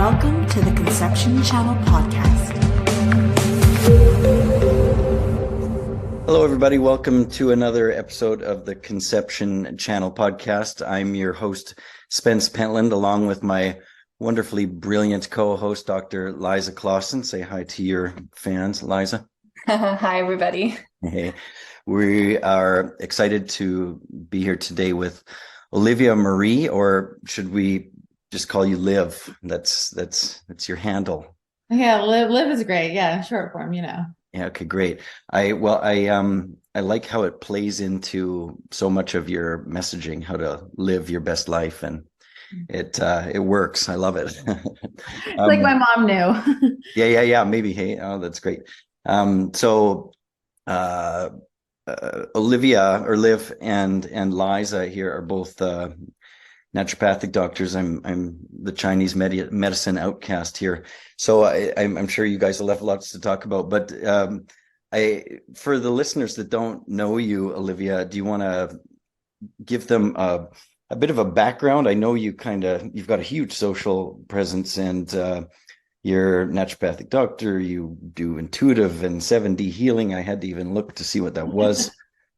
Welcome to the Conception Channel podcast. Hello, everybody. Welcome to another episode of the Conception Channel podcast. I'm your host, Spence Pentland, along with my wonderfully brilliant co-host, Dr. Liza Clausen. Say hi to your fans, Liza. Hi, everybody. Hey, we are excited to be here today with Olivia Marie, or should we just call you Liv? That's your handle. Yeah, Liv is great. Yeah, short form, Yeah, okay, great. I like how it plays into so much of your messaging, how to live your best life, and it works. I love it. Like my mom knew. Yeah. Maybe. Hey, oh, that's great. Olivia or Liv and Liza here are both naturopathic doctors. I'm the Chinese medicine outcast here, so I'm sure you guys will have lots to talk about. But for the listeners that don't know you, Olivia, do you want to give them a bit of a background? I know you've got a huge social presence, and you're a naturopathic doctor. You do intuitive and 7D healing. I had to even look to see what that was.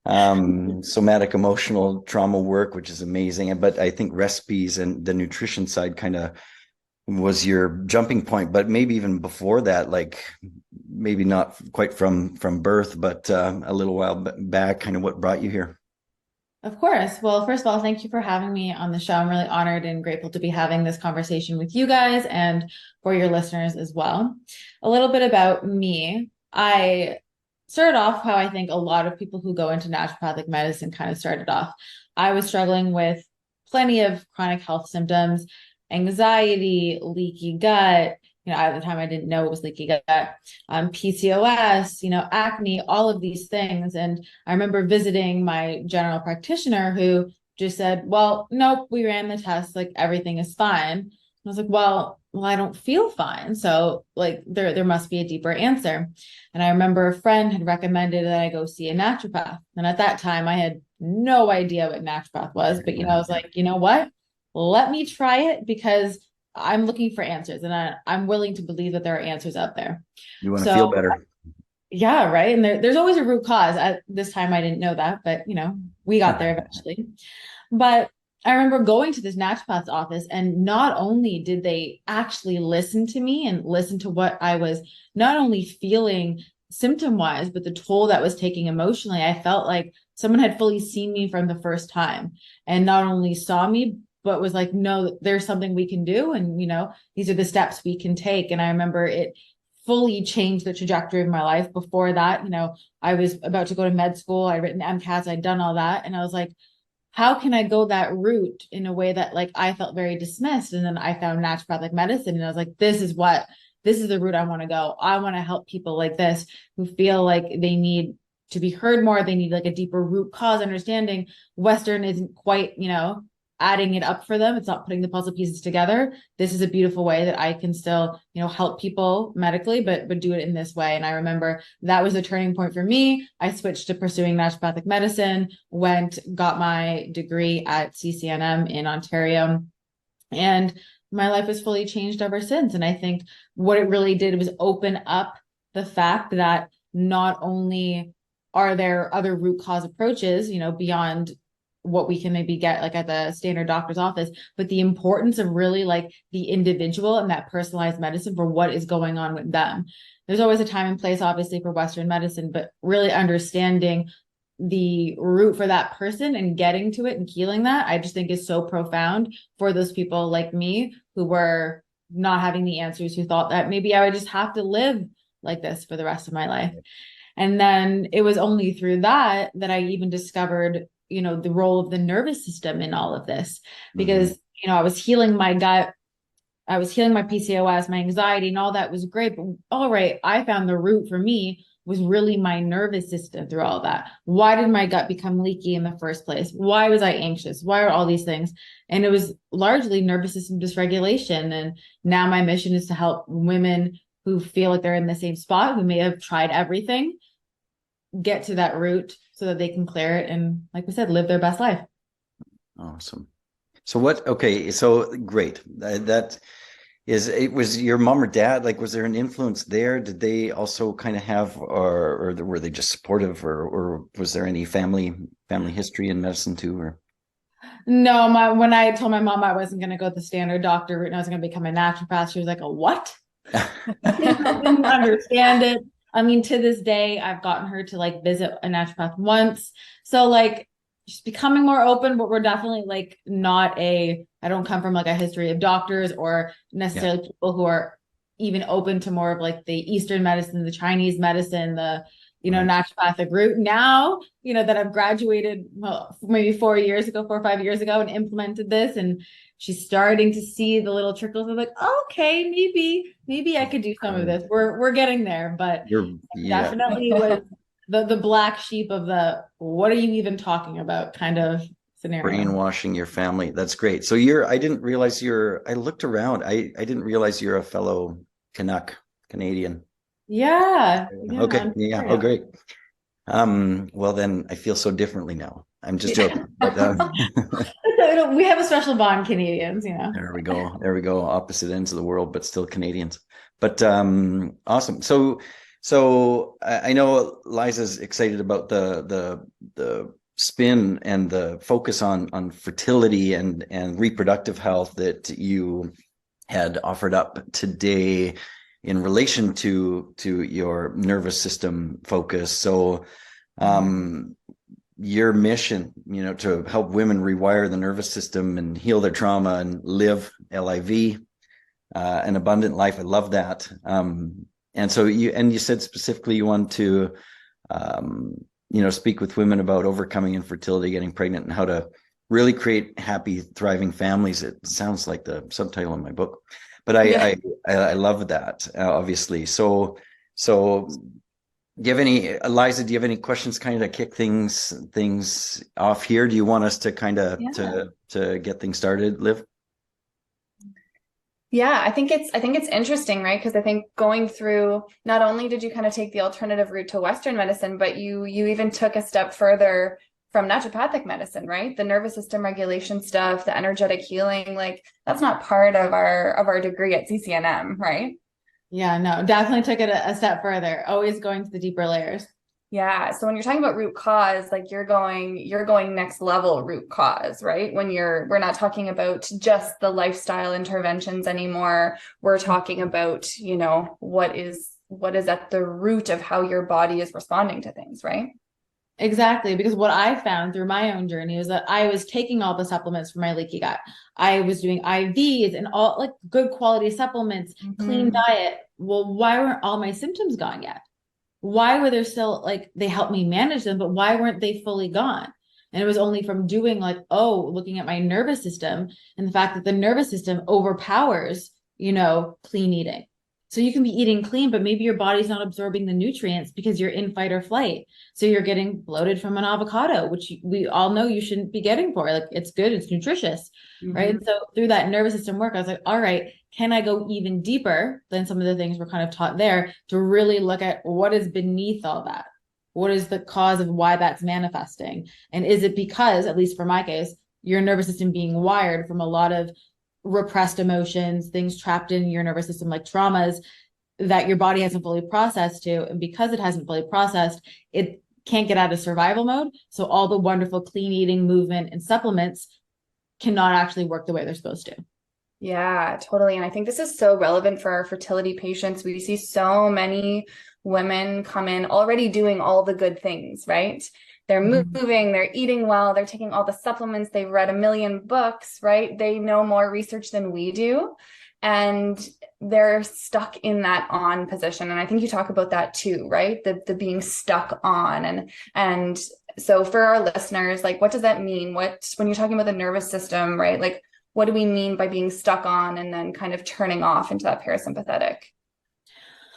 Somatic emotional trauma work, which is amazing. But I think recipes and the nutrition side kind of was your jumping point. But maybe even before that, like maybe not quite from birth, but a little while back, kind of what brought you here. Of course. Well, first of all, thank you for having me on the show. I'm really honored and grateful to be having this conversation with you guys and for your listeners as well. A little bit about me. I started off how I think a lot of people who go into naturopathic medicine kind of started off. I was struggling with plenty of chronic health symptoms, anxiety, leaky gut. At the time I didn't know it was leaky gut, PCOS, acne, all of these things. And I remember visiting my general practitioner who just said, well, nope, we ran the test, like everything is fine. I was like, well, I don't feel fine. So like there must be a deeper answer. And I remember a friend had recommended that I go see a naturopath. And at that time I had no idea what naturopath was, but I was like, you know what? Let me try it because I'm looking for answers, and I'm willing to believe that there are answers out there. You want to feel better. Yeah, right. And there's always a root cause. At this time, I didn't know that, but we got there eventually. But I remember going to this naturopath's office, and not only did they actually listen to me and listen to what I was not only feeling symptom-wise, but the toll that was taking emotionally. I felt like someone had fully seen me from the first time, and not only saw me, but was like, no, there's something we can do. And, these are the steps we can take. And I remember it fully changed the trajectory of my life. Before that, I was about to go to med school. I'd written MCATs, I'd done all that. And I was like, how can I go that route in a way that like I felt very dismissed? And then I found naturopathic medicine, and I was like, this is the route I want to go. I want to help people like this who feel like they need to be heard more. They need like a deeper root cause understanding. Western isn't quite, adding it up for them. It's not putting the puzzle pieces together. This is a beautiful way that I can still, help people medically, but do it in this way. And I remember that was a turning point for me. I switched to pursuing naturopathic medicine, got my degree at CCNM in Ontario, and my life has fully changed ever since. And I think what it really did was open up the fact that not only are there other root cause approaches, beyond what we can maybe get like at the standard doctor's office, but the importance of really like the individual and that personalized medicine for what is going on with them. There's always a time and place, obviously, for Western medicine, but really understanding the root for that person and getting to it and healing that, I just think is so profound for those people like me who were not having the answers, who thought that maybe I would just have to live like this for the rest of my life. And then it was only through that I even discovered the role of the nervous system in all of this, because, I was healing my gut, I was healing my PCOS, my anxiety, and all that was great. But all right, I found the root for me was really my nervous system through all that. Why did my gut become leaky in the first place? Why was I anxious? Why are all these things? And it was largely nervous system dysregulation. And now my mission is to help women who feel like they're in the same spot, who may have tried everything, get to that root so that they can clear it and, like we said, live their best life. Awesome. So great. That Was your mom or dad, like, was there an influence there? Did they also kind of have, or were they just supportive, or was there any family history in medicine too? Or No, when I told my mom I wasn't going to go the standard doctor route and I was going to become a naturopath, she was like, "A what?" Didn't understand it. I mean, to this day, I've gotten her to like visit a naturopath once. So like she's becoming more open, but we're definitely like not I don't come from like a history of doctors or necessarily people who are even open to more of like the Eastern medicine, the Chinese medicine, the, naturopathic route. Now, that I've graduated, well, maybe 4 or 5 years ago and implemented this, and she's starting to see the little trickles of like, okay, maybe I could do some of this. We're getting there, but definitely was the black sheep of the what are you even talking about kind of scenario. Brainwashing your family. That's great. So I didn't realize I looked around. I didn't realize you're a fellow Canadian. Yeah. Okay. Yeah. Oh, great. Well then I feel so differently now. I'm just joking. But we have a special bond, Canadians, There we go. There we go. Opposite ends of the world, but still Canadians. But awesome. So I know Liza's excited about the spin and the focus on fertility and reproductive health that you had offered up today in relation to your nervous system focus. So your mission, to help women rewire the nervous system and heal their trauma and live LIV, an abundant life. I love that. And so you said specifically you want to speak with women about overcoming infertility, getting pregnant, and how to really create happy, thriving families. It sounds like the subtitle of my book, but I love that, obviously. So do you have Eliza, do you have any questions kind of kick things off here? Do you want us to kind of to get things started, Liv? Yeah, I think it's interesting, right? Because I think going through, not only did you kind of take the alternative route to Western medicine, but you even took a step further from naturopathic medicine, right? The nervous system regulation stuff, the energetic healing, like that's not part of our degree at CCNM, right? Yeah, no, definitely took it a step further, always going to the deeper layers. Yeah. So when you're talking about root cause, like you're going next level root cause, right? We're not talking about just the lifestyle interventions anymore. We're talking about, what is at the root of how your body is responding to things, right? Exactly. Because what I found through my own journey was that I was taking all the supplements for my leaky gut. I was doing IVs and all like good quality supplements, clean diet. Well, why weren't all my symptoms gone yet? Why were there still like they helped me manage them, but why weren't they fully gone? And it was only from doing looking at my nervous system and the fact that the nervous system overpowers, clean eating. So you can be eating clean, but maybe your body's not absorbing the nutrients because you're in fight or flight. So you're getting bloated from an avocado, which we all know you shouldn't be getting for. Like it's good, it's nutritious, right? So through that nervous system work, I was like, all right, can I go even deeper than some of the things we're kind of taught there to really look at what is beneath all that? What is the cause of why that's manifesting? And is it because, at least for my case, your nervous system being wired from a lot of repressed emotions, things trapped in your nervous system, like traumas that your body hasn't fully processed to. And because it hasn't fully processed, it can't get out of survival mode. So all the wonderful clean eating, movement, and supplements cannot actually work the way they're supposed to. Yeah, totally. And I think this is so relevant for our fertility patients. We see so many women come in already doing all the good things, right? They're moving, they're eating well, they're taking all the supplements, they've read a million books, right? They know more research than we do. And they're stuck in that on position. And I think you talk about that too, right? The being stuck on. And so for our listeners, like, what does that mean? When you're talking about the nervous system, right? Like, what do we mean by being stuck on and then kind of turning off into that parasympathetic?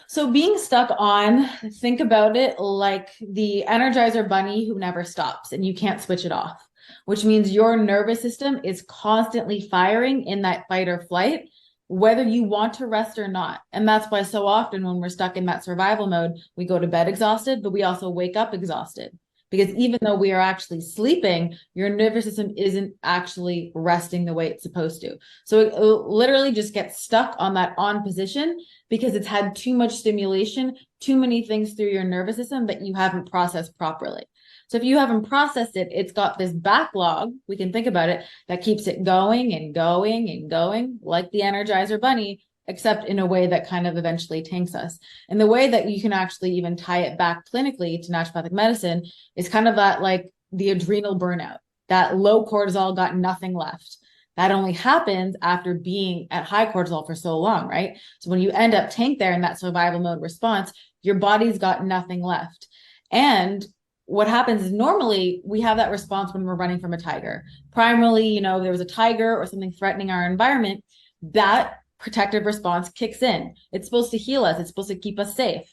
So being stuck on, think about it like the Energizer bunny who never stops and you can't switch it off, which means your nervous system is constantly firing in that fight or flight, whether you want to rest or not. And that's why so often when we're stuck in that survival mode, we go to bed exhausted, but we also wake up exhausted Because even though we are actually sleeping, your nervous system isn't actually resting the way it's supposed to. So it literally just gets stuck on that on position because it's had too much stimulation, too many things through your nervous system that you haven't processed properly. So if you haven't processed it, it's got this backlog, we can think about it, that keeps it going and going and going, like the Energizer Bunny, except in a way that kind of eventually tanks us. And the way that you can actually even tie it back clinically to naturopathic medicine is kind of that, like the adrenal burnout, that low cortisol got nothing left. That only happens after being at high cortisol for so long, right? So when you end up tanked there in that survival mode response, your body's got nothing left. And what happens is normally we have that response when we're running from a tiger. Primarily, there was a tiger or something threatening our environment, that protective response kicks in. It's supposed to heal us. It's supposed to keep us safe.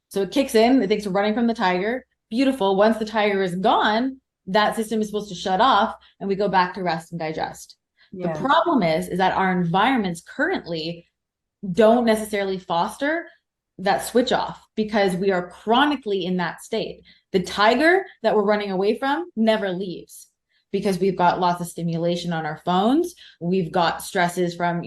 So it kicks in. It thinks we're running from the tiger. Beautiful. Once the tiger is gone, that system is supposed to shut off and we go back to rest and digest. Yeah. The problem is that our environments currently don't necessarily foster that switch off because we are chronically in that state. The tiger that we're running away from never leaves because we've got lots of stimulation on our phones. We've got stresses from,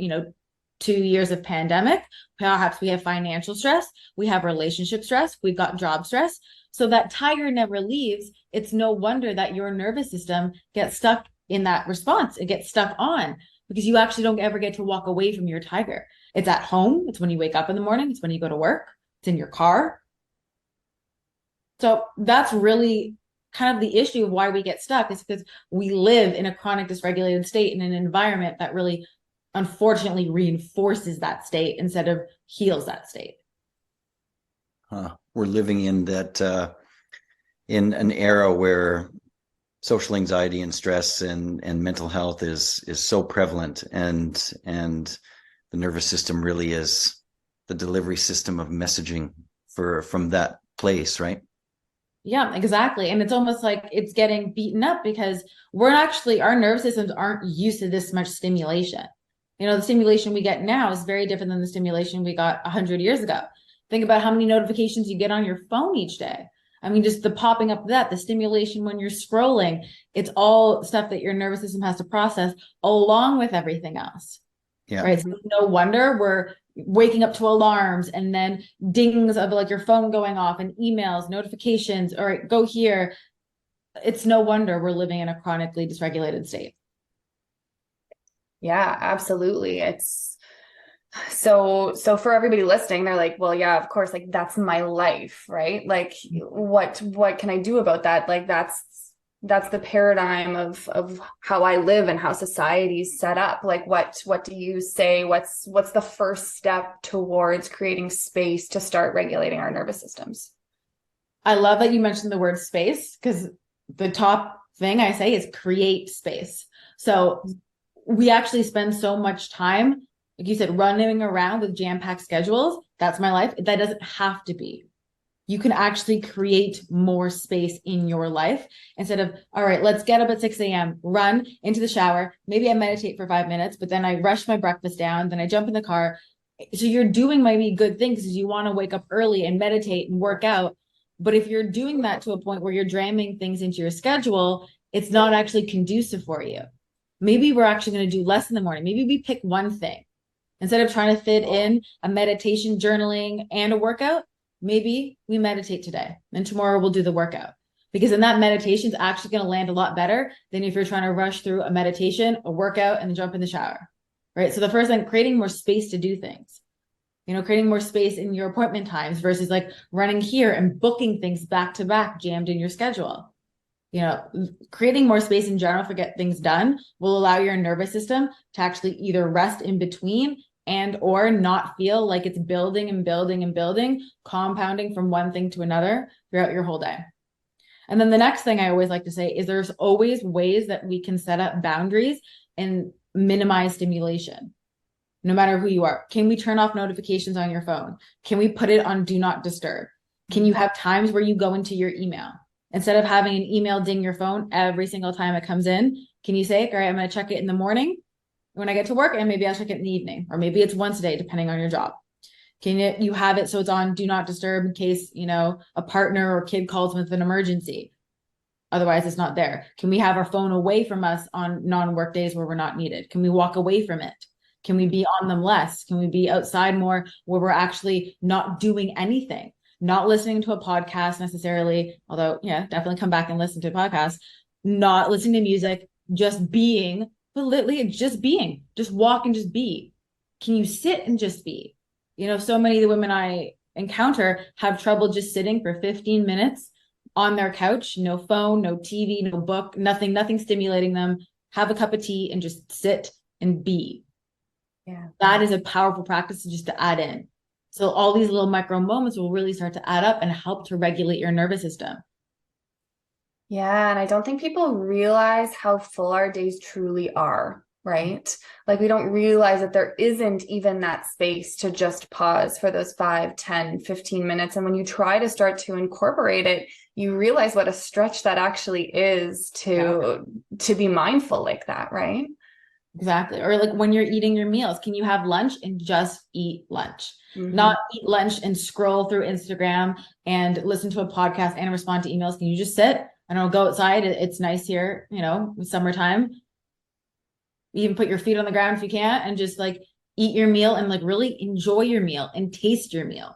2 years of pandemic. Perhaps we have financial stress. We have relationship stress. We've got job stress. So that tiger never leaves. It's no wonder that your nervous system gets stuck in that response. It gets stuck on because you actually don't ever get to walk away from your tiger. It's at home. It's when you wake up in the morning. It's when you go to work. It's in your car. So that's really kind of the issue of why we get stuck, is because we live in a chronic dysregulated state in an environment that really, unfortunately, reinforces that state instead of heals that state. We're living in that, in an era where social anxiety and stress and mental health is so prevalent, and the nervous system really is the delivery system of messaging from that place, right? Yeah, exactly. And it's almost like it's getting beaten up because our nervous systems aren't used to this much stimulation. The stimulation we get now is very different than the stimulation we got 100 years ago. Think about how many notifications you get on your phone each day. I mean, just the popping up of that, the stimulation when you're scrolling, it's all stuff that your nervous system has to process along with everything else. Yeah. Right. So no wonder we're waking up to alarms and then dings of like your phone going off and emails, notifications, or go here. It's no wonder we're living in a chronically dysregulated state. Yeah, absolutely. It's so for everybody listening, they're like, well, yeah, of course, like that's my life, right? Like what can I do about that? Like that's the paradigm of how I live and how society's set up. Like what do you say? What's the first step towards creating space to start regulating our nervous systems? I love that you mentioned the word space, because the top thing I say is create space. So we actually spend so much time, like you said, running around with jam-packed schedules. That's my life. That doesn't have to be. You can actually create more space in your life instead of, all right, let's get up at 6 a.m., run into the shower. Maybe I meditate for 5 minutes, but then I rush my breakfast down. Then I jump in the car. So you're doing maybe good things because you want to wake up early and meditate and work out. But if you're doing that to a point where you're jamming things into your schedule, it's not actually conducive for you. Maybe we're actually going to do less in the morning. Maybe we pick one thing. Instead of trying to fit in a meditation, journaling, and a workout, maybe we meditate today and tomorrow we'll do the workout, because in that meditation is actually going to land a lot better than if you're trying to rush through a meditation, a workout, and then jump in the shower, right? So the first thing, creating more space to do things, creating more space in your appointment times versus like running here and booking things back to back jammed in your schedule. Creating more space in general for get things done will allow your nervous system to actually either rest in between and or not feel like it's building and building and building, compounding from one thing to another throughout your whole day. And then the next thing I always like to say is there's always ways that we can set up boundaries and minimize stimulation, no matter who you are. Can we turn off notifications on your phone? Can we put it on do not disturb? Can you have times where you go into your email? Instead of having an email ding your phone every single time it comes in, can you say, all right, I'm going to check it in the morning when I get to work, and maybe I'll check it in the evening, or maybe it's once a day, depending on your job. Can you have it so it's on do not disturb in case, a partner or kid calls with an emergency? Otherwise, it's not there. Can we have our phone away from us on non-work days where we're not needed? Can we walk away from it? Can we be on them less? Can we be outside more where we're actually not doing anything, not listening to a podcast necessarily, although, yeah, definitely come back and listen to a podcast, not listening to music, just being, but literally just being, just walk and just be. Can you sit and just be? You know, so many of the women I encounter have trouble just sitting for 15 minutes on their couch, no phone, no TV, no book, nothing stimulating them, have a cup of tea and just sit and be. Yeah. That is a powerful practice just to add in. So all these little micro moments will really start to add up and help to regulate your nervous system. Yeah, and I don't think people realize how full our days truly are, right? Like we don't realize that there isn't even that space to just pause for those 5, 10, 15 minutes. And when you try to start to incorporate it, you realize what a stretch that actually is to be mindful like that, right? Exactly. Or like when you're eating your meals, can you have lunch and just eat lunch? Mm-hmm. Not eat lunch and scroll through Instagram and listen to a podcast and respond to emails. Can you just sit? I don't know, go outside. It's nice here, you know, summertime. Even put your feet on the ground if you can and just like eat your meal and like really enjoy your meal and taste your meal.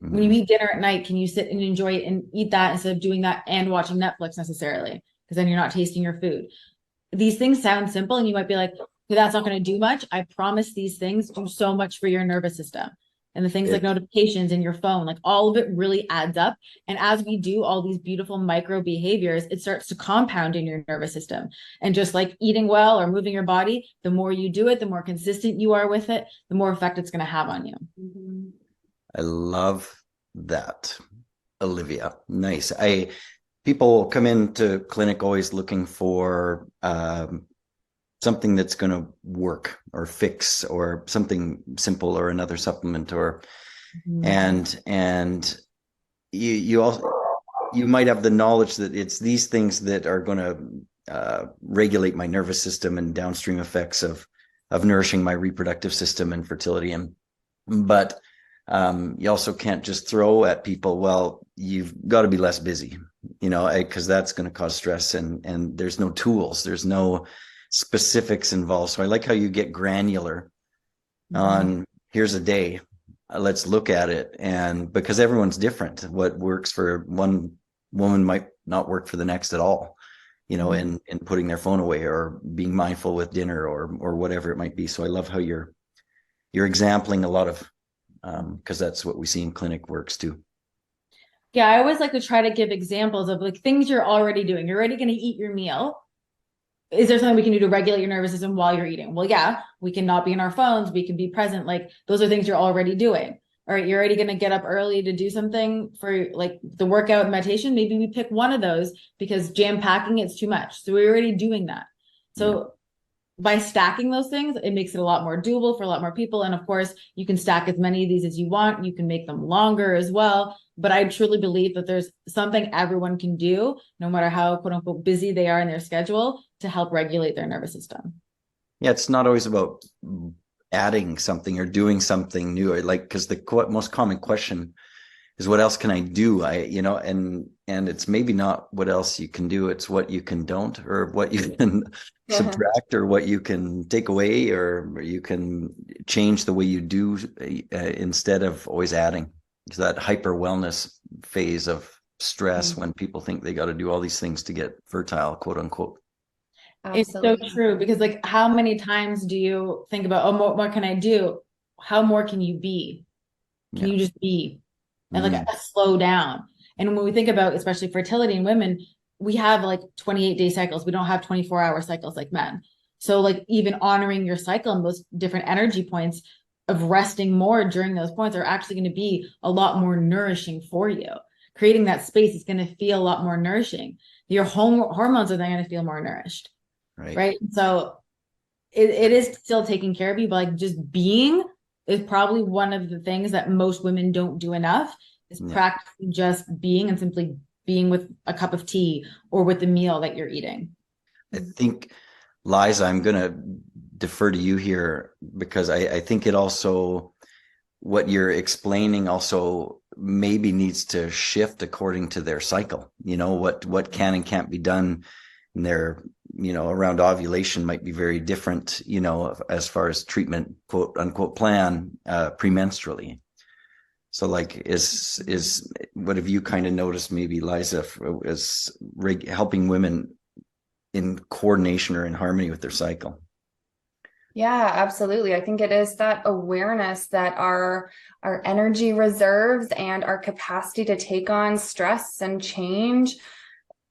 Mm-hmm. When you eat dinner at night, can you sit and enjoy it and eat that instead of doing that and watching Netflix necessarily? Because then you're not tasting your food. These things sound simple and you might be like, that's not going to do much. I promise these things do so much for your nervous system. And the things like notifications in your phone, like all of it really adds up. And as we do all these beautiful micro behaviors, it starts to compound in your nervous system. And just like eating well or moving your body, the more you do it, the more consistent you are with it, the more effect it's going to have on you. Mm-hmm. I love that, Olivia. Nice. People come into clinic always looking for something that's going to work or fix or something simple or another supplement or and you also you might have the knowledge that it's these things that are going to regulate my nervous system and downstream effects of nourishing my reproductive system and fertility, but you also can't just throw at people, well, you've got to be less busy, you know, because that's going to cause stress and there's no tools, there's no specifics involved. So I like how you get granular on here's a day, let's look at it. And because everyone's different, what works for one woman might not work for the next at all, you know, in putting their phone away or being mindful with dinner or whatever it might be. So I love how you're exempling a lot of because that's what we see in clinic works too. Yeah, I always like to try to give examples of like things you're already doing. You're already going to eat your meal. Is there something we can do to regulate your nervous system while you're eating? Well, yeah, we can not be in our phones. We can be present. Like those are things you're already doing. All right, you're already going to get up early to do something for like the workout and meditation. Maybe we pick one of those because jam packing it's too much. So we're already doing that. So by stacking those things, it makes it a lot more doable for a lot more people. And of course, you can stack as many of these as you want. You can make them longer as well. But I truly believe that there's something everyone can do, no matter how quote unquote busy they are in their schedule, to help regulate their nervous system. Yeah, it's not always about adding something or doing something new. Like, because the most common question is, what else can I do? And it's maybe not what else you can do. It's what you can don't, or what you can subtract, or what you can take away, or you can change the way you do instead of always adding. It's that hyper wellness phase of stress when people think they got to do all these things to get fertile, quote unquote. Absolutely. It's so true, because like how many times do you think about, oh, what can I do? How more can you be? Can you just be? And like slow down. And when we think about especially fertility in women, we have like 28-day cycles. We don't have 24-hour cycles like men. So like even honoring your cycle and those different energy points of resting more during those points are actually going to be a lot more nourishing for you. Creating that space is going to feel a lot more nourishing. Your hormones are then going to feel more nourished. Right. So it is still taking care of you, but like just being is probably one of the things that most women don't do enough, is practicing just being and simply being with a cup of tea or with the meal that you're eating. I think, Liza, I'm going to defer to you here, because I think it also, what you're explaining also maybe needs to shift according to their cycle. What can and can't be done in their, around ovulation might be very different, as far as treatment, quote unquote, plan premenstrually. So like, is what have you kind of noticed, maybe Liza, is helping women in coordination or in harmony with their cycle? Yeah, absolutely. I think it is that awareness that our energy reserves and our capacity to take on stress and change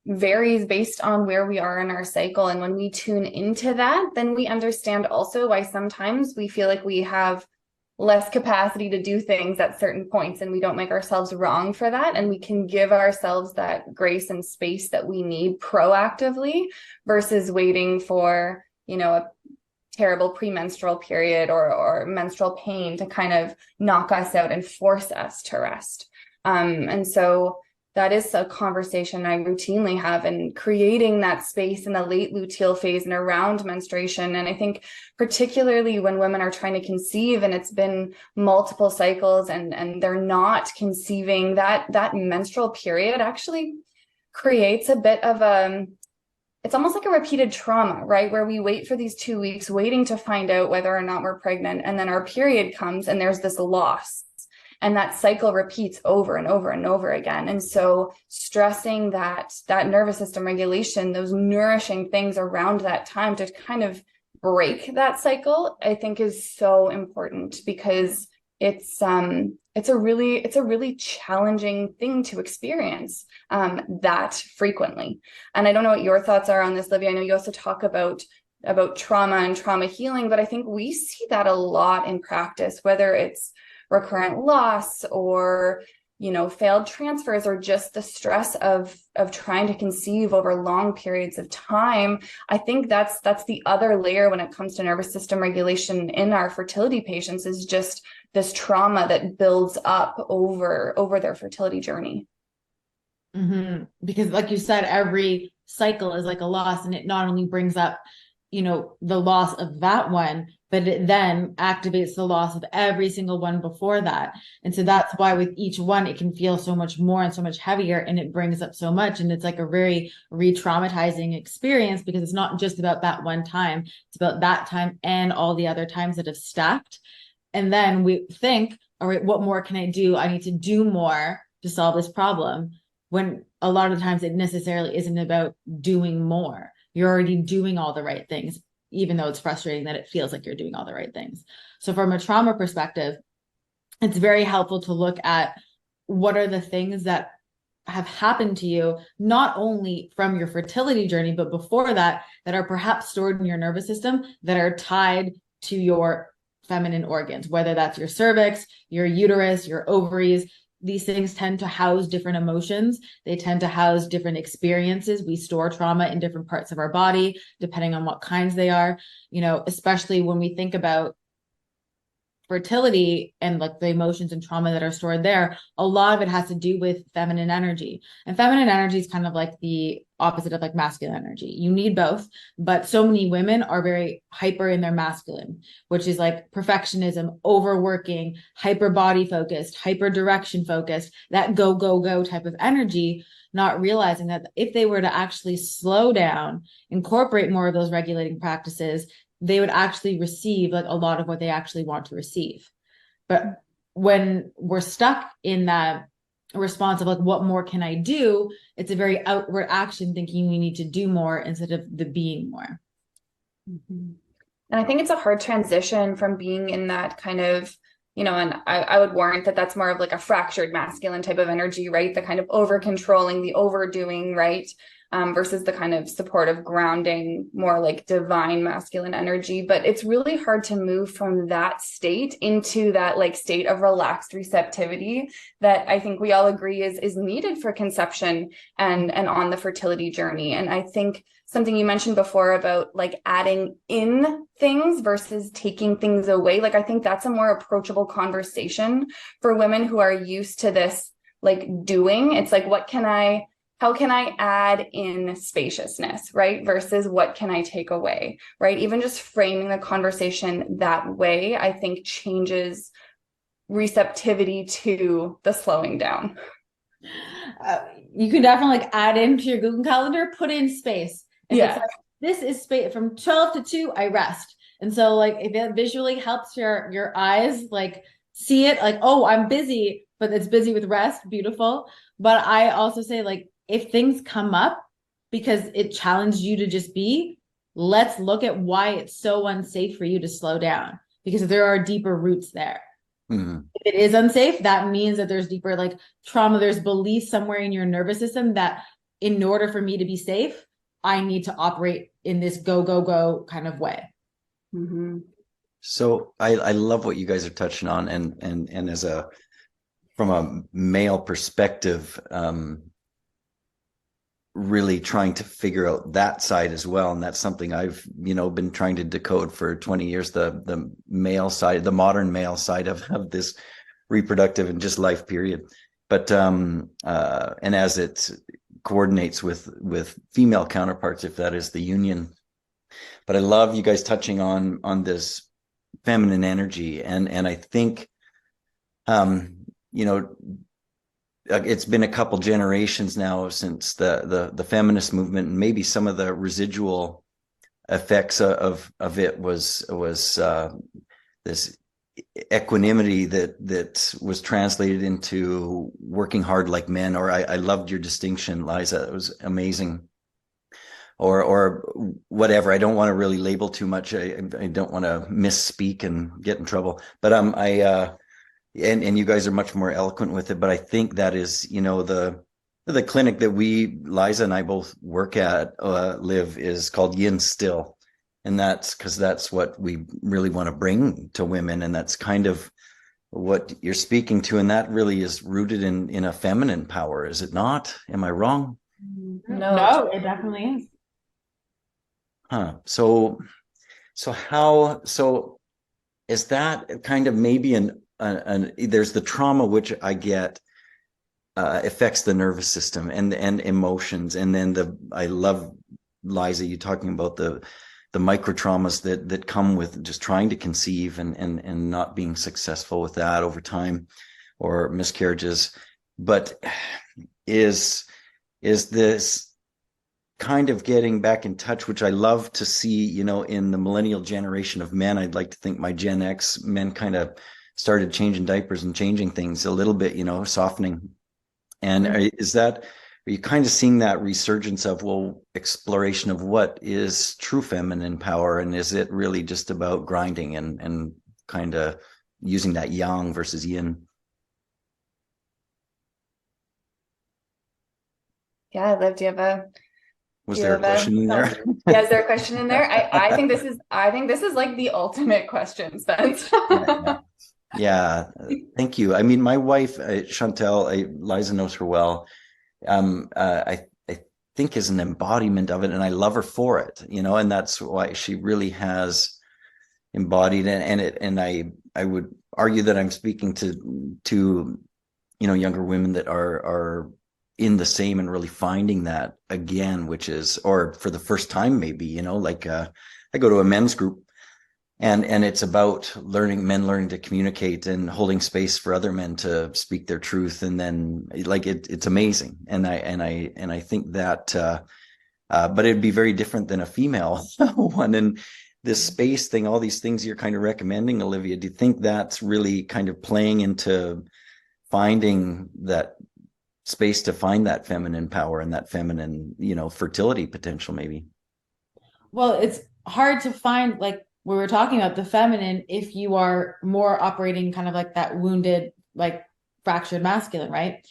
varies based on where we are in our cycle. And when we tune into that, then we understand also why sometimes we feel like we have less capacity to do things at certain points, and we don't make ourselves wrong for that. And we can give ourselves that grace and space that we need proactively versus waiting for, a terrible premenstrual period or menstrual pain to kind of knock us out and force us to rest. And so that is a conversation I routinely have, and creating that space in the late luteal phase and around menstruation. And I think particularly when women are trying to conceive and it's been multiple cycles and they're not conceiving, that menstrual period actually creates a bit of it's almost like a repeated trauma, right? Where we wait for these 2 weeks, waiting to find out whether or not we're pregnant. And then our period comes and there's this loss. And that cycle repeats over and over and over again. And so stressing that nervous system regulation, those nourishing things around that time to kind of break that cycle, I think is so important, because it's a really challenging thing to experience that frequently. And I don't know what your thoughts are on this, Livia. I know you also talk about trauma and trauma healing, but I think we see that a lot in practice, whether it's recurrent loss or failed transfers, or just the stress of trying to conceive over long periods of time. I think that's the other layer when it comes to nervous system regulation in our fertility patients, is just this trauma that builds up over their fertility journey. Mm-hmm. Because like you said, every cycle is like a loss, and it not only brings up, the loss of that one, but it then activates the loss of every single one before that. And so that's why with each one, it can feel so much more and so much heavier, and it brings up so much. And it's like a very re-traumatizing experience, because it's not just about that one time, it's about that time and all the other times that have stacked. And then we think, all right, what more can I do? I need to do more to solve this problem, when a lot of the times it necessarily isn't about doing more. You're already doing all the right things, even though it's frustrating that it feels like you're doing all the right things. So from a trauma perspective, it's very helpful to look at what are the things that have happened to you, not only from your fertility journey, but before that are perhaps stored in your nervous system, that are tied to your feminine organs, whether that's your cervix, your uterus, your ovaries. These things tend to house different emotions. They tend to house different experiences. We store trauma in different parts of our body, depending on what kinds they are, especially when we think about fertility and like the emotions and trauma that are stored there. A lot of it has to do with feminine energy, and feminine energy is kind of like the opposite of like masculine energy. You need both, but so many women are very hyper in their masculine, which is like perfectionism, overworking, hyper body focused, hyper direction focused, that go, go, go type of energy, not realizing that if they were to actually slow down, incorporate more of those regulating practices, they would actually receive like a lot of what they actually want to receive. But when we're stuck in that response of like, what more can I do? It's a very outward action, thinking we need to do more instead of the being more. Mm-hmm. And I think it's a hard transition from being in that kind of, and I would warrant that that's more of like a fractured masculine type of energy, right? The kind of over controlling, the overdoing, right? Versus the kind of supportive, grounding, more like divine masculine energy. But it's really hard to move from that state into that like state of relaxed receptivity that I think we all agree is needed for conception and on the fertility journey. And I think something you mentioned before about like adding in things versus taking things away, like I think that's a more approachable conversation for women who are used to this like doing. It's like, how can I add in spaciousness, right? Versus what can I take away, right? Even just framing the conversation that way, I think changes receptivity to the slowing down? You can definitely like add into your Google Calendar, put in space. If Yeah. it's like, this is space from 12 to 2, I rest. And so like if it visually helps your eyes like see it, like, oh, I'm busy, but it's busy with rest, beautiful. But I also say, like, if things come up because it challenged you to just be, let's look at why it's so unsafe for you to slow down, because there are deeper roots there. Mhm. If it is unsafe, that means that there's deeper like trauma, there's belief somewhere in your nervous system that in order for me to be safe, I need to operate in this go, go, go kind of way. Mm-hmm. So I love what you guys are touching on, and as a from a male perspective, really trying to figure out that side as well, and that's something I've been trying to decode for 20 years, the male side, the modern male side of this reproductive and just life period. But and as it coordinates with female counterparts, if that is the union. But I love you guys touching on this feminine energy, and I think it's been a couple generations now since the feminist movement, and maybe some of the residual effects of it was this equanimity that was translated into working hard like men. Or I loved your distinction, Liza. It was amazing. Or whatever. I don't want to really label too much. I don't want to misspeak and get in trouble. But and you guys are much more eloquent with it. But I think that is, the clinic that Liza and I both work at, Liv, is called Yin Still. And that's because that's what we really want to bring to women. And that's kind of what you're speaking to. And that really is rooted in a feminine power, is it not? Am I wrong? No, it definitely is. Huh. So is that kind of maybe there's the trauma, which I get affects the nervous system and emotions, and then I love, Liza, you talking about the micro traumas that come with just trying to conceive and not being successful with that over time, or miscarriages. But is this kind of getting back in touch, which I love to see, in the millennial generation of men. I'd like to think my Gen X men kind of started changing diapers and changing things a little bit, softening. And are you kind of seeing that resurgence of, exploration of what is true feminine power? And is it really just about grinding and kind of using that yang versus yin? Yeah, Liv, do you have Was there a question in there? Yeah, is there a question in there? I think this is like the ultimate question, Spence. Yeah, thank you. I mean, my wife, Chantel, Liza knows her well. I think is an embodiment of it, and I love her for it. And that's why she really has embodied it. And I would argue that I'm speaking to younger women that are in the same and really finding that again, which is, or for the first time, maybe, like I go to a men's group, and it's about men learning to communicate and holding space for other men to speak their truth. And then like it's amazing. And I think that but it'd be very different than a female one. And this space thing, all these things you're kind of recommending, Olivia, do you think that's really kind of playing into finding that space to find that feminine power and that feminine, fertility potential, maybe? Well, it's hard to find, like we were talking about, the feminine if you are more operating kind of like that wounded, like fractured masculine, right?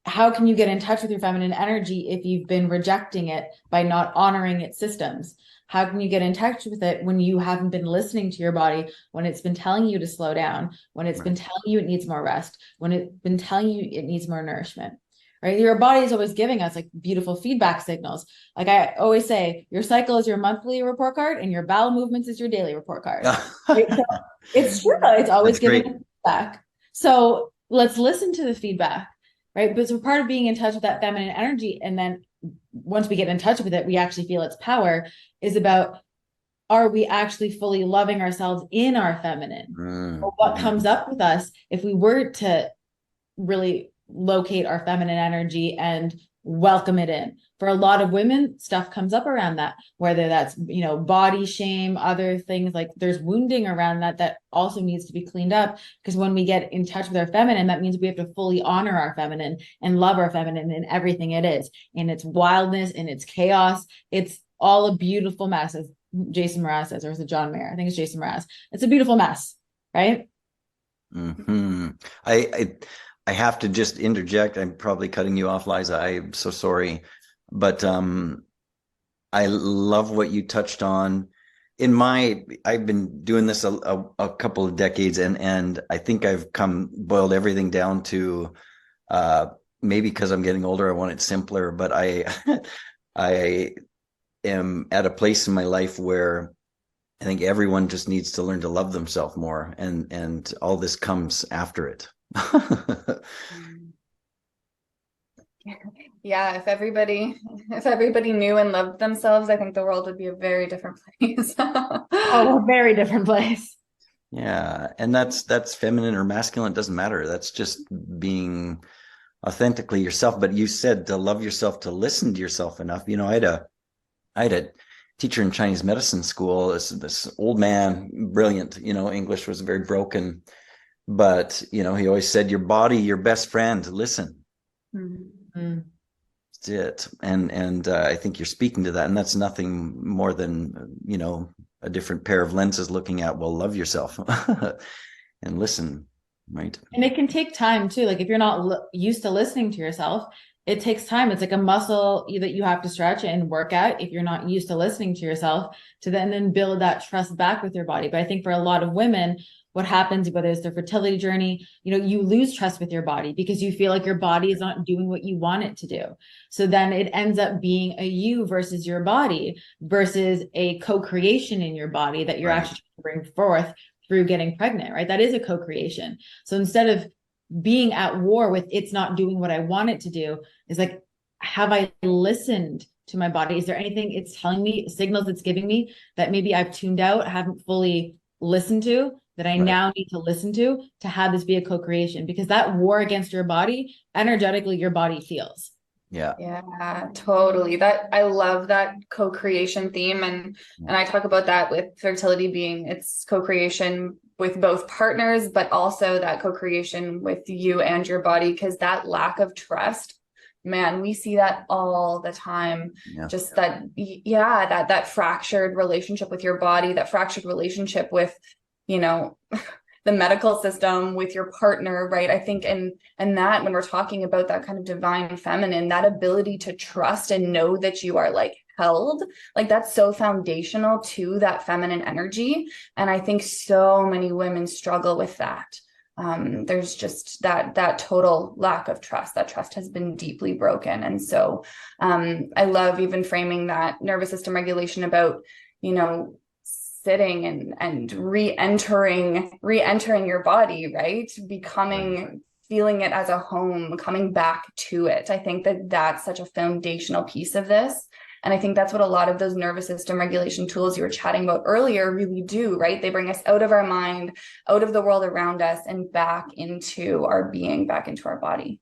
How can you get in touch with your feminine energy if you've been rejecting it by not honoring its systems? How can you get in touch with it when you haven't been listening to your body, when it's been telling you to slow down, when it's been telling you it needs more rest, when it's been telling you it needs more nourishment, right? Your body is always giving us like beautiful feedback signals. Like I always say, your cycle is your monthly report card and your bowel movements is your daily report card. Right? So it's true. It's always giving feedback. So let's listen to the feedback, right? But so part of being in touch with that feminine energy, and then once we get in touch with it, we actually feel its power, is about are we actually fully loving ourselves in our feminine? Or what comes up with us if we were to really locate our feminine energy and welcome it in? For a lot of women, stuff comes up around that, whether that's, body shame, other things, like there's wounding around that also needs to be cleaned up. Because when we get in touch with our feminine, that means we have to fully honor our feminine and love our feminine in everything it is, in its wildness, in its chaos. It's all a beautiful mess, as Jason Mraz says, or is it John Mayer? I think it's Jason Mraz. It's a beautiful mess, right? I have to just interject. I'm probably cutting you off, Liza. I'm so sorry. But I love what you touched on. I've been doing this a couple of decades, and I think I've boiled everything down to maybe because I'm getting older, I want it simpler, but I am at a place in my life where I think everyone just needs to learn to love themselves more, and all this comes after it. Yeah, if everybody knew and loved themselves, I think the world would be a very different place. Oh, a very different place. Yeah, and that's feminine or masculine, it doesn't matter. That's just being authentically yourself. But you said to love yourself, to listen to yourself enough. I had a teacher in Chinese medicine school, this old man, brilliant, English was very broken, but he always said, your body, your best friend, listen. Mm-hmm. That's it. And I think you're speaking to that, and that's nothing more than a different pair of lenses looking at, well, love yourself and listen, right? And it can take time too. Like if you're not used to listening to yourself, it takes time. It's like a muscle that you have to stretch and work at if you're not used to listening to yourself, to then build that trust back with your body. But I think for a lot of women, what happens, whether it's their fertility journey, you lose trust with your body because you feel like your body is not doing what you want it to do. So then it ends up being a you versus your body versus a co-creation in your body that you're actually trying to bring forth through getting pregnant, right? That is a co-creation. So instead of being at war with it's not doing what I want it to do, is like, have I listened to my body? Is there anything it's telling me, signals it's giving me that maybe I've tuned out, haven't fully listened to, that I now need to listen to have this be a co-creation? Because that war against your body, energetically, your body feels. Yeah, totally. That I love that co-creation theme. And I talk about that with fertility being its co-creation with both partners, but also that co-creation with you and your body, because that lack of trust, man, we see that all the time. Just that fractured relationship with your body, that fractured relationship with, the medical system, with your partner, right? I think, and that when we're talking about that kind of divine feminine, that ability to trust and know that you are like held, like that's so foundational to that feminine energy. And I think so many women struggle with that. There's just that total lack of trust. That trust has been deeply broken. And so I love even framing that nervous system regulation about, sitting and re-entering your body, right? Feeling it as a home, coming back to it. I think that's such a foundational piece of this. And I think that's what a lot of those nervous system regulation tools you were chatting about earlier really do, right? They bring us out of our mind, out of the world around us, and back into our being, back into our body.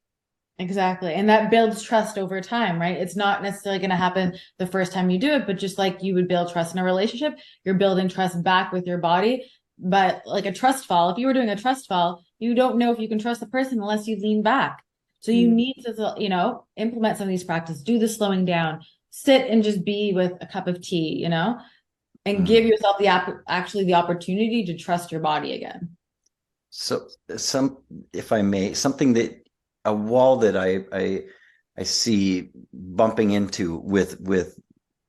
Exactly. And that builds trust over time, right? It's not necessarily going to happen the first time you do it, but just like you would build trust in a relationship, you're building trust back with your body. But like a trust fall, if you were doing a trust fall, you don't know if you can trust the person unless you lean back. So you need to, implement some of these practices, do the slowing down, sit and just be with a cup of tea, and give yourself the opportunity to trust your body again. So if I may, a wall that I see bumping into with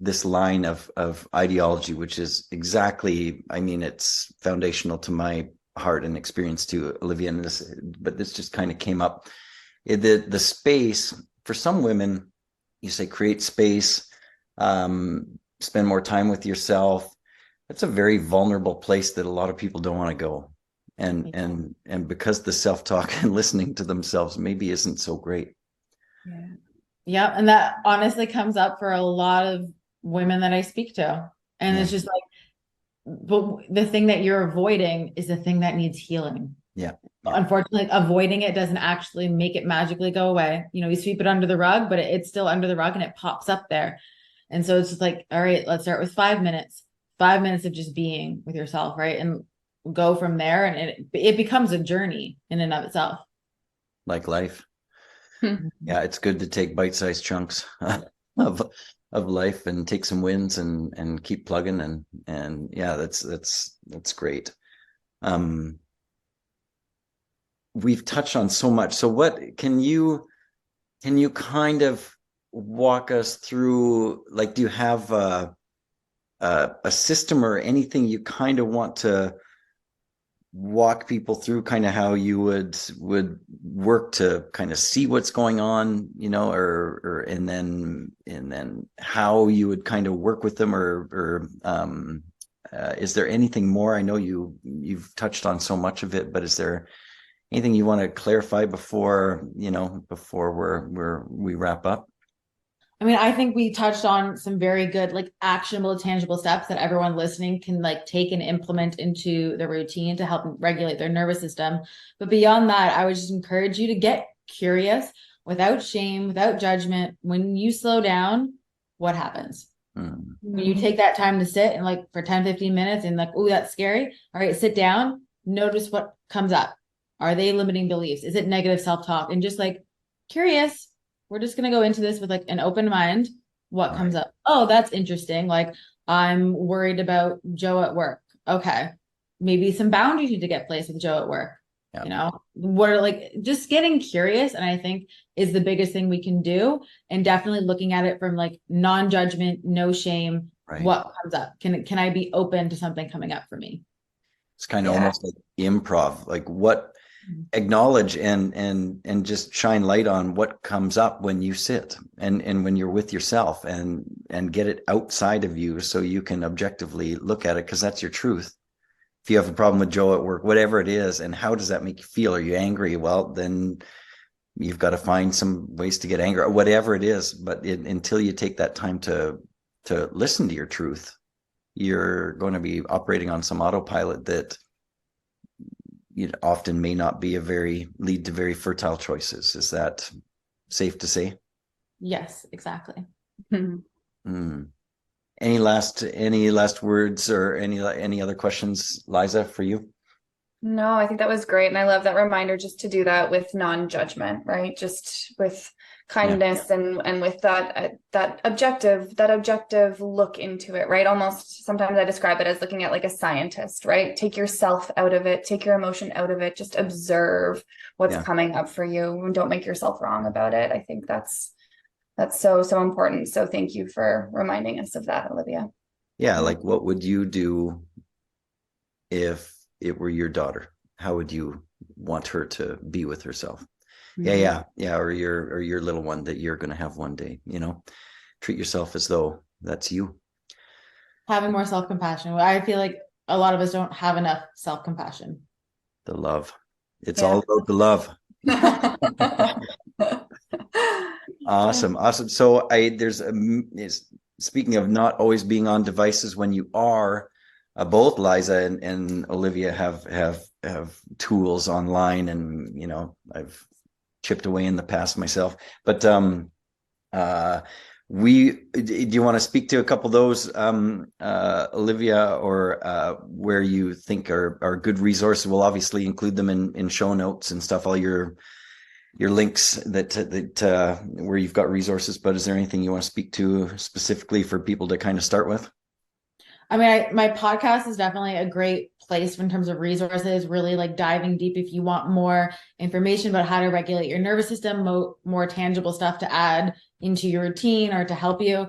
this line of ideology, which is exactly, it's foundational to my heart and experience too, Olivia, but this just kind of came up. The space for some women, you say create space, spend more time with yourself. That's a very vulnerable place that a lot of people don't want to go. And because the self-talk and listening to themselves maybe isn't so great. Yeah. And that honestly comes up for a lot of women that I speak to. And it's just like, but the thing that you're avoiding is the thing that needs healing. Yeah. Unfortunately, avoiding it doesn't actually make it magically go away. You know, you sweep it under the rug, but it's still under the rug and it pops up there. And so it's just like, all right, let's start with 5 minutes of just being with yourself, right? And go from there. And it becomes a journey in and of itself. Like life. Yeah, it's good to take bite-sized chunks of life and take some wins and keep plugging and yeah, that's great. We've touched on so much. So what can you kind of walk us through, like, do you have a system or anything you kind of want to walk people through, kind of how you would work to kind of see what's going on, you know, or and then how you would kind of work with them, or is there anything more? I know you've touched on so much of it, but is there anything you want to clarify before we wrap up? I mean, I think we touched on some very good, like, actionable, tangible steps that everyone listening can, like, take and implement into their routine to help regulate their nervous system. But beyond that, I would just encourage you to get curious without shame, without judgment. When you slow down, what happens? When you take that time to sit and, like, for 10, 15 minutes and, like, oh, that's scary. All right, sit down, notice what comes up. Are they limiting beliefs? Is it negative self-talk? And just, like, curious. We're just going to go into this with, like, an open mind. What comes up? Oh, that's interesting. Like, I'm worried about Joe at work. Okay. Maybe some boundaries need to get placed with Joe at work. You know, what are, like, just getting curious. And I think is the biggest thing we can do. And definitely looking at it from, like, non-judgment, no shame. What comes up? Can I be open to something coming up for me? It's kind of almost like improv, like what acknowledge and just shine light on what comes up when you sit and when you're with yourself and get it outside of you so you can objectively look at it, because that's your truth. If you have a problem with Joe at work, whatever it is, and how does that make you feel? Are you angry? Well, then you've got to find some ways to get angry, or whatever it is. But until you take that time to listen to your truth, you're going to be operating on some autopilot that often may not be lead to very fertile choices. Is that safe to say? Yes, exactly. Any last words or any other questions, Liza, for you? No, I think that was great. And I love that reminder just to do that with non-judgment, right? Just with kindness and with that objective look into it, right? Almost sometimes I describe it as looking at, like, a scientist, right? Take yourself out of it, take your emotion out of it, just observe what's coming up for you and don't make yourself wrong about it. I think that's so important. So thank you for reminding us of that, Olivia. Yeah, like, what would you do if it were your daughter? How would you want her to be with herself? Yeah, or your little one that you're going to have one day. Treat yourself as though that's you. Having more self-compassion. I feel like a lot of us don't have enough self-compassion. The love. It's all about the love. Awesome. So speaking of not always being on devices when you are, both Liza and Olivia have tools online, and I've chipped away in the past myself. But do you want to speak to a couple of those, Olivia, or where you think are good resources? We'll obviously include them in show notes and stuff, all your links that where you've got resources. But is there anything you want to speak to specifically for people to kind of start with? I mean, my podcast is definitely a great place in terms of resources, really, like, diving deep if you want more information about how to regulate your nervous system, more tangible stuff to add into your routine or to help you.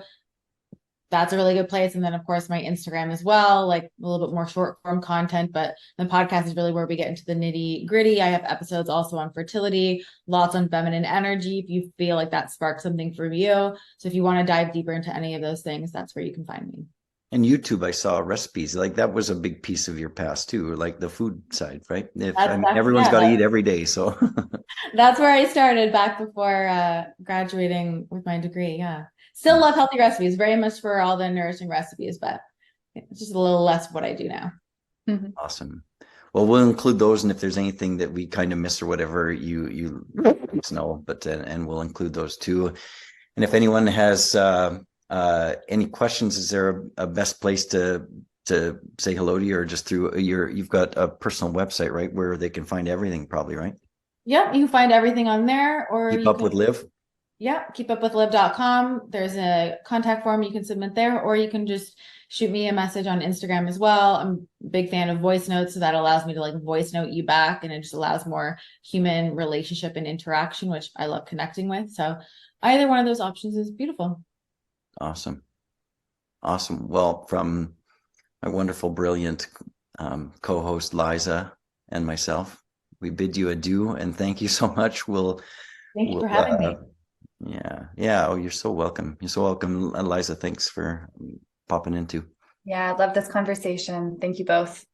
That's a really good place. And then, of course, my Instagram as well, like, a little bit more short form content, but the podcast is really where we get into the nitty gritty. I have episodes also on fertility, lots on feminine energy, if you feel like that sparks something for you. So if you want to dive deeper into any of those things, that's where you can find me. And YouTube, I saw recipes. Like, that was a big piece of your past too, like the food side, right? Everyone's got to eat every day. So that's where I started back before graduating with my degree. Yeah. Still love healthy recipes, very much for all the nourishing recipes, but It's just a little less of what I do now. Awesome. Well, we'll include those, and if there's anything that we kind of miss or whatever, you let us know. But and we'll include those too. And if anyone has any questions, is there a best place to say hello to you, or just through you've got a personal website, right, where they can find everything, probably, right? Yep, you can find everything on there, or Keep you Up can, with Liv. yeah, keepupwithliv.com. There's a contact form you can submit there, or you can just shoot me a message on Instagram as well. I'm a big fan of voice notes, so that allows me to like voice note you back, and it just allows more human relationship and interaction, which I love connecting with. So either one of those options is beautiful. Awesome. Well, from my wonderful, brilliant co-host Liza and myself, we bid you adieu and thank you so much. Thank you for having me. Yeah. Oh, you're so welcome. You're so welcome, Liza. Thanks for popping into. Yeah, I love this conversation. Thank you both.